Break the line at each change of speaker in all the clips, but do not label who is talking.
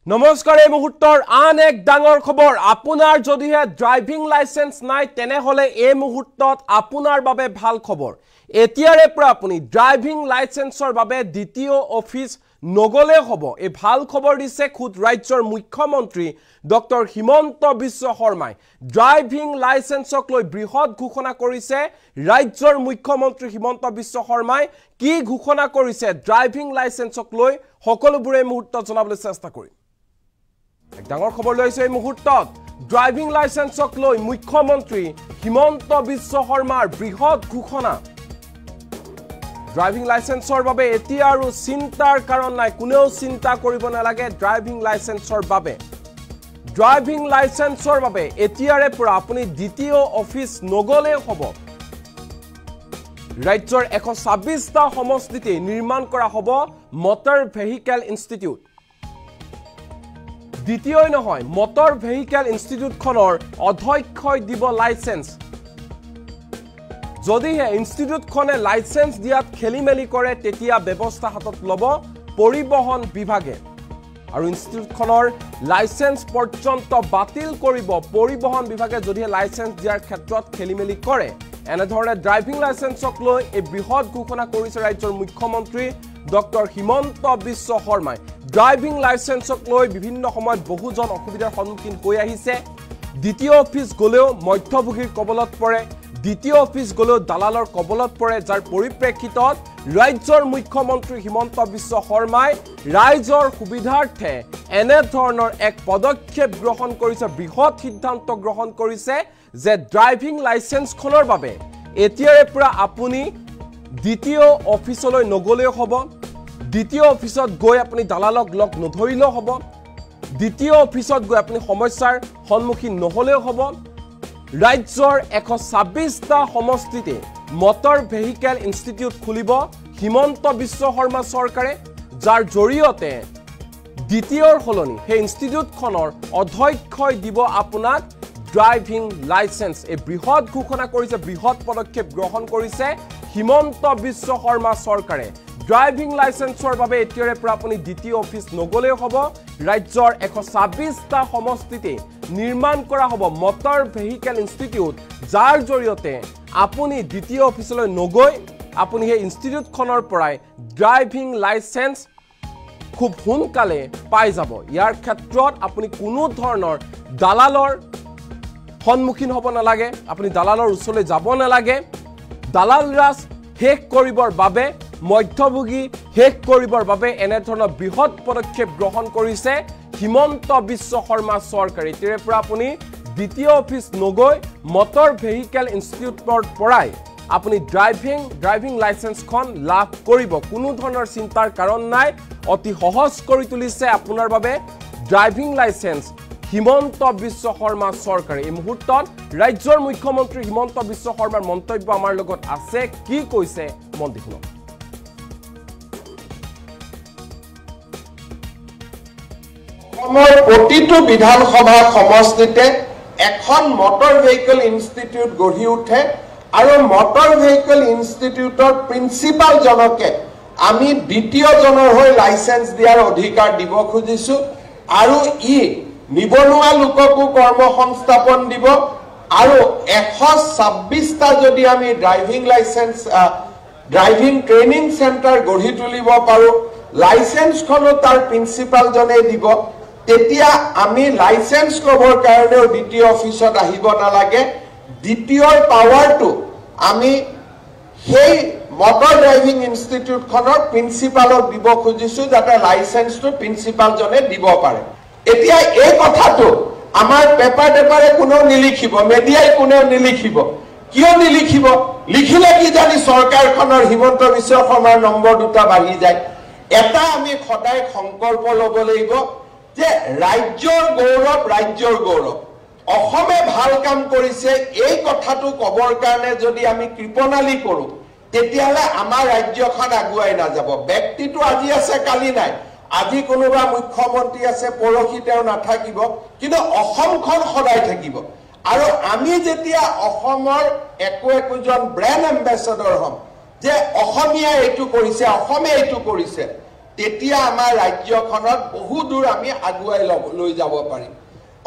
নমস্কাৰ এই মুহূৰ্তৰ আন এক ডাঙৰ খবৰ আপোনাৰ যদিহে ড্ৰাইভিং লাইসেন্স নাই তেনে হলে এই মুহূৰ্তত আপোনাৰ বাবে ভাল খবৰ এতিয়াৰে পৰা আপুনি ড্ৰাইভিং লাইসেন্সৰ বাবে দ্বিতীয় অফিস নগলে হ'ব এই ভাল খবৰ দিছে খুদ ৰাজ্যৰ মুখ্যমন্ত্ৰী ডক্টৰ হিমন্ত বিশ্ব শৰ্মাই ড্ৰাইভিং লাইসেন্সক লৈ বৃহৎ ঘোষণা কৰিছে ৰাজ্যৰ মুখ্যমন্ত্ৰী হিমন্ত বিশ্ব শৰ্মাই কি ঘোষণা কৰিছে ড্ৰাইভিং লাইসেন্সক লৈ সকলোবোৰে মুহূৰ্তত জনাবলৈ চেষ্টা কৰিম এক ডাঙৰ খবৰ লৈছে এই মুহূৰ্তত ড্ৰাইভিং লাইসেন্সক লৈ মুখ্যমন্ত্ৰী হিমন্ত বিশ্ব শৰ্মাৰ বৃহৎ ঘোষণা ড্ৰাইভিং লাইসেন্সৰ বাবে এতিয়া আৰু চিন্তাৰ কাৰণ নাই কোনেও চিন্তা কৰিব নালাগে ড্ৰাইভিং লাইসেন্সৰ বাবে ড্ৰাইভিং লাইসেন্সৰ বাবে এতিয়াৰে পৰা আপুনি দ্বিতীয় অফিস নগলে হ'ব ৰাজ্যৰ 126টা সমষ্টিতে নিৰ্মাণ কৰা হ'ব মটৰ ভেহিকল ইনষ্টিটিউট দ্বিতীয়ই নহয় মটৰ ভেহিকল ইনষ্টিটিউটখনৰ অধ্যক্ষই দিব লাইসেন্স যদিহে ইনষ্টিটিউটখনে লাইসেন্স দিয়াত খেলিমেলি কৰে তেতিয়া ব্যৱস্থা হাতত ল'ব পৰিবহন বিভাগে আৰু ইনষ্টিটিউটখনৰ লাইসেন্স পৰ্যন্ত বাতিল কৰিব পৰিবহন বিভাগে যদিহে লাইসেন্স দিয়াৰ ক্ষেত্ৰত খেলিমেলি কৰে এনেধৰণে ড্ৰাইভিং লাইসেন্সক লৈ এই বৃহৎ ঘোষণা কৰিছে ৰাজ্যৰ মুখ্যমন্ত্ৰী ডক্টৰ হিমন্ত বিশ্ব শৰ্মাই ড্ৰাইভিং লাইসেন্সক লৈ বিভিন্ন সময়ত বহুজন অসুবিধাৰ সন্মুখীন হৈ আহিছে দ্বিতীয় অফিস গলেও মধ্যভোগীৰ কবলত পৰে দ্বিতীয় অফিস গলেও দালালৰ কবলত পৰে যাৰ পৰিপ্ৰেক্ষিতত ৰাজ্যৰ মুখ্যমন্ত্ৰী হিমন্ত বিশ্ব শৰ্মাই ৰাইজৰ সুবিধাৰ্থে এনে ধৰণৰ এক পদক্ষেপ গ্ৰহণ কৰিছে বৃহৎ সিদ্ধান্ত গ্ৰহণ কৰিছে যে ড্ৰাইভিং লাইসেন্সখনৰ বাবে এতিয়াৰে পৰা আপুনি দ্বিতীয় অফিসলৈ নগলেও হ'ব দ্বিতীয় অফিসত গৈ আপুনি দালালক লগ নধৰিলেও হ'ব দ্বিতীয় অফিসত গৈ আপুনি সমস্যাৰ সন্মুখীন নহলেও হ'ব ৰাজ্যৰ 126টা সমষ্টিতে মটৰ ভেহিকল ইনষ্টিটিউট খুলিব হিমন্ত বিশ্ব শৰ্মা চৰকাৰে যাৰ জৰিয়তে দ্বিতীয়ৰ হলনি সেই ইনষ্টিটিউটখনৰ অধ্যক্ষই দিব আপোনাক ড্ৰাইভিং লাইসেন্স এই বৃহৎ ঘোষণা কৰিছে বৃহৎ পদক্ষেপ গ্ৰহণ কৰিছে হিমন্ত বিশ্ব শৰ্মা চৰকাৰে ড্ৰাইভিং লাইসেন্সৰ বাবে এতিয়াৰে পৰা আপুনি দ্বিতীয় অফিস নগলে হ'ব ৰাজ্যৰ 126টা সমষ্টিতে নিৰ্মাণ কৰা হ'ব মটৰ ভেহিকল ইনষ্টিটিউট যাৰ জৰিয়তে আপুনি দ্বিতীয় অফিসলৈ নগৈ আপুনি সেই ইনষ্টিটিউটখনৰ পৰাই ড্ৰাইভিং লাইসেন্স খুব সোনকালে পাই যাব ইয়াৰ ক্ষেত্ৰত আপুনি কোনো ধৰণৰ দালালৰ সন্মুখীন হ'ব নালাগে আপুনি দালালৰ ওচৰলৈ যাব নালাগে দালাল ৰাজ শেষ কৰিবৰ বাবে মধ্যভোগী শেষ কৰিবৰ বাবে এনে ধৰণৰ বৃহৎ পদক্ষেপ গ্ৰহণ কৰিছে হিমন্ত বিশ্ব শৰ্মা চৰকাৰে এতিয়াৰে পৰা আপুনি দ্বিতীয় অফিস নগৈ মটৰ ভেহিকল ইনষ্টিটিউটৰ পৰাই আপুনি ড্ৰাইভিং লাইসেন্সখন লাভ কৰিব কোনো ধৰণৰ চিন্তাৰ কাৰণ নাই অতি সহজ কৰি তুলিছে আপোনাৰ বাবে ড্ৰাইভিং লাইসেন্স হিমন্ত বিশ্ব শৰ্মা চৰকাৰে এই মুহূৰ্তত ৰাজ্যৰ মুখ্যমন্ত্ৰী হিমন্ত বিশ্ব শৰ্মাৰ মন্তব্য আমাৰ লগত আছে কি কৈছে মন্ত্ৰী শুনক
অসমৰ প্ৰতিটো বিধানসভা সমষ্টিতে এখন মটৰ ভেহিকল ইনষ্টিটিউট গঢ়ি উঠে আৰু মটৰ ভেহিকল ইনষ্টিটিউটৰ প্ৰিন্সিপাল জনকে আমি দ্বিতীয় জনৰ হৈ লাইসেন্স দিয়াৰ অধিকাৰ দিব খুজিছো আৰু ই নিবনুৱা লোককো কৰ্মসংস্থাপন দিব আৰু 126টা যদি আমি driving licence driving training centre গঢ়ি তুলিব পাৰো লাইসেন্সখনো তাৰ প্ৰিন্সিপাল জনে দিব তেতিয়া আমি লাইসেন্স ল'বৰ কাৰণেও দ্বিতীয় অফিসত আহিব নালাগে দ্বিতীয়ৰ পাৱাৰটো আমি সেই মটৰ ড্ৰাইভিং ইনষ্টিটিউটখনৰ প্ৰিন্সিপালক দিব খুজিছো যাতে লাইসেন্সটো প্ৰিন্সিপাল জনে দিব পাৰে এতিয়া এই কথাটো আমাৰ পেপাৰে কোনেও নিলিখিব মিডিয়াই কোনেও নিলিখিব কিয় নিলিখিব লিখিলে কি জানি চৰকাৰখনৰ হিমন্ত বিশ্ব শৰ্মাৰ নম্বৰ দুটা বাঢ়ি যায় এটা আমি সদায় সংকল্প ল'ব লাগিব যে ৰাজ্যৰ গৌৰৱ অসমে ভাল কাম কৰিছে এই কথাটো কবৰ কাৰণে যদি আমি কৃপণালী কৰো তেতিয়ালে আমাৰ ৰাজ্যখন আগুৱাই না যাব ব্যক্তিটো আজি আছে কালি নাই আজি কোনোবা মুখ্যমন্ত্ৰী আছে পৰহি তেওঁ নাথাকিব কিন্তু অসমখন সদায় থাকিব আৰু আমি যেতিয়া অসমৰ একোজন ব্ৰেণ্ড এম্বেছাডৰ হ'ম যে অসমীয়া এইটো কৰিছে অসমে এইটো কৰিছে তেতিয়া আমাৰ ৰাজ্যখনত বহু দূৰ আমি আগুৱাই লৈ যাব পাৰিম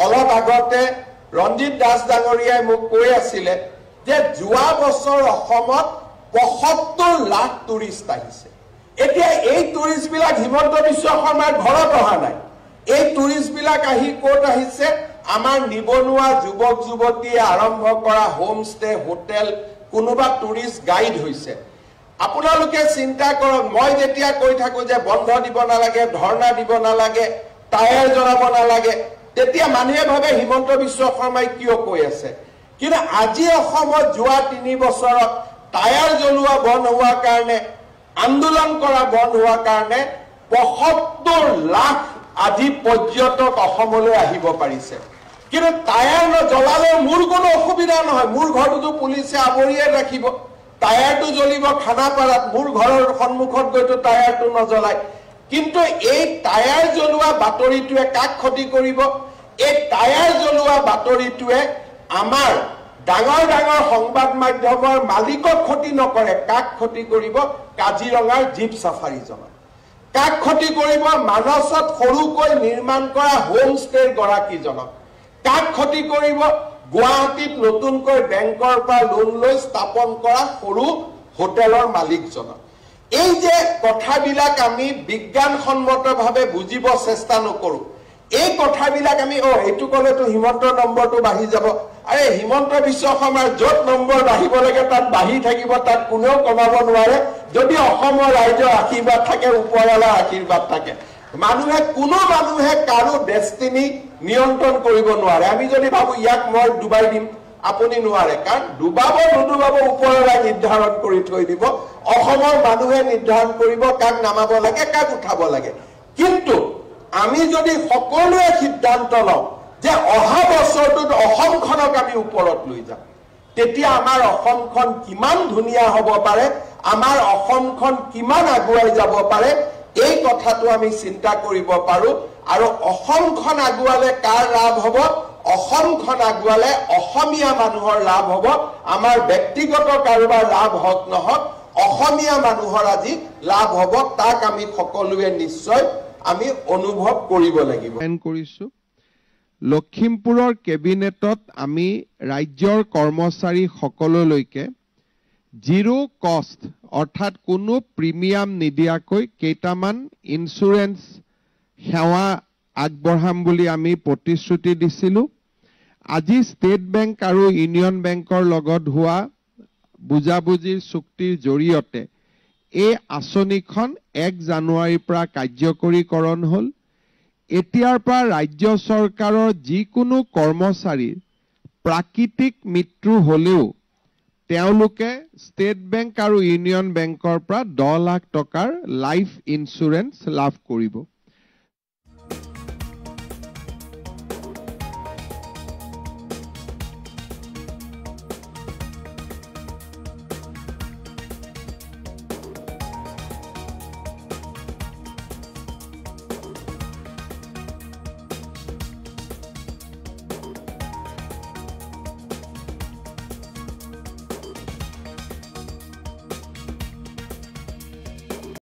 অলপ আগতে ৰঞ্জিত দাস ডাঙৰীয়াই মোক কৈ আছিলে যে যোৱা বছৰ অসমত ৭৫ লাখ টুৰিষ্ট আহিছে এতিয়া এই টুৰিষ্ট বিলাক হিমন্ত বিশ্ব শৰ্মাৰ ঘৰত অহা নাই এই টুৰিষ্ট বিলাক আহি ক'ত আহিছে আমাৰ নিবনুৱা যুৱক যুৱতীয়ে আৰম্ভ কৰা হোম ষ্টে হোটেল কোনোবা টুৰিষ্ট গাইড হৈছে আপোনালোকে চিন্তা কৰক মই যেতিয়া কৈ থাকো যে বন্ধ দিব নালাগে ধৰ্ণা দিব নালাগে টায়াৰ জ্বলাব নালাগে তেতিয়া মানুহে ভাবে হিমন্ত বিশ্ব শৰ্মাই কিয় কৈ আছে কিন্তু আজি অসমত যোৱা 3 বছৰত টায়াৰ জ্বলোৱা বন্ধ হোৱাৰ কাৰণে আন্দোলন কৰা বন্ধ হোৱাৰ কাৰণে ৭৫ লাখ আদি পৰ্যটক অসমলৈ আহিব পাৰিছে কিন্তু টায়াৰ নজ্বলালে মোৰ কোনো অসুবিধা নহয় মোৰ ঘৰটো পুলিচে আৱৰিয়ে ৰাখিব টায়াৰটো জ্বলিব খানাপাৰাত মোৰ ঘৰৰ সন্মুখত গৈতো টায়াৰটো নজ্বলাই কিন্তু এই টায়াৰ জ্বলোৱা বাতৰিটোৱে কাক ক্ষতি কৰিব এই টায়াৰ জ্বলোৱা বাতৰিটোৱে আমাৰ ডাঙৰ ডাঙৰ সংবাদ মাধ্যমৰ মালিকক ক্ষতি নকৰে কাক ক্ষতি কৰিব কাজিৰঙাৰ জীপ সাফাৰীজনক কাক ক্ষতি কৰিব মানসত সৰুকৈ নিৰ্মাণ কৰা হোম ষ্টেৰ গৰাকীজনক কাক ক্ষতি কৰিব গুৱাহাটীত নতুনকৈ বেংকৰ পৰা লোন লৈ স্থাপন কৰা সৰু হোটেলৰ মালিকজনক এই যে কথাবিলাক আমি বিজ্ঞানসন্মতভাৱে বুজিব চেষ্টা নকৰো এই কথাবিলাক আমি এইটো কলেতো হিমন্ত নম্বৰটো বাঢ়ি যাব আৰে হিমন্ত বিশ্ব শৰ্মাৰ য'ত নম্বৰ বাঢ়িব লাগে তাত বাঢ়ি থাকিব তাত কোনেও কমাব নোৱাৰে যদি অসমৰ ৰাইজৰ আশীৰ্বাদ থাকে ওপৰৱালাৰ আশীৰ্বাদ থাকে কোনো মানুহে কাৰো ডেষ্টিনি নিয়ন্ত্ৰণ কৰিব নোৱাৰে আমি যদি ভাবো ইয়াক মই ডুবাই দিম আপুনি নোৱাৰে কাৰণ ডুবাব নুডুবাব ওপৰৱালাই নিৰ্ধাৰণ কৰি থৈ দিব অসমৰ মানুহে নিৰ্ধাৰণ কৰিব কাক নামাব লাগে কাক উঠাব লাগে কিন্তু আমি যদি সকলোৱে সিদ্ধান্ত লওঁ যে অহা বছৰটোত অসমখনক আমি ওপৰত লৈ যাম তেতিয়া আমাৰ অসমখন কিমান ধুনীয়া হ'ব পাৰে আমাৰ অসমখন কিমান আগুৱাই যাব পাৰে এই কথাটো আমি চিন্তা কৰিব পাৰো আৰু অসমখন আগুৱালে কাৰ লাভ হ'ব অসমখন আগুৱালে অসমীয়া মানুহৰ লাভ হ'ব আমাৰ ব্যক্তিগত কাৰোবাৰ লাভ হওক নহওক অসমীয়া মানুহৰ আজি লাভ হ'ব তাক আমি সকলোৱে নিশ্চয় আমি অনুভৱ কৰিব লাগিব
লখিমপুৰৰ কেবিনেটত আমি ৰাজ্যৰ কৰ্মচাৰী সকললৈকে জিৰো কষ্ট অৰ্থাৎ কোনো প্ৰিমিয়াম নিদিয়াকৈ কেইটামান ইন্সুৰেন্স সেৱা আগবঢ়াম বুলি আমি প্ৰতিশ্ৰুতি দিছিলোঁ আজি ষ্টেট বেংক আৰু ইউনিয়ন বেংকৰ লগত হোৱা বুজাবুজিৰ চুক্তিৰ জৰিয়তে এই আঁচনিখন 1 জানুৱাৰীৰ পৰা কাৰ্যকৰীকৰণ হ'ল এতিয়াৰ পৰা ৰাজ্য চৰকাৰৰ যিকোনো কৰ্মচাৰীৰ প্ৰাকৃতিক মৃত্যু হ'লেও তেওঁলোকে ষ্টেট বেংক আৰু ইউনিয়ন বেংকৰ পৰা 10 লাখ টকাৰ লাইফ ইন্সুৰেন্স লাভ কৰিব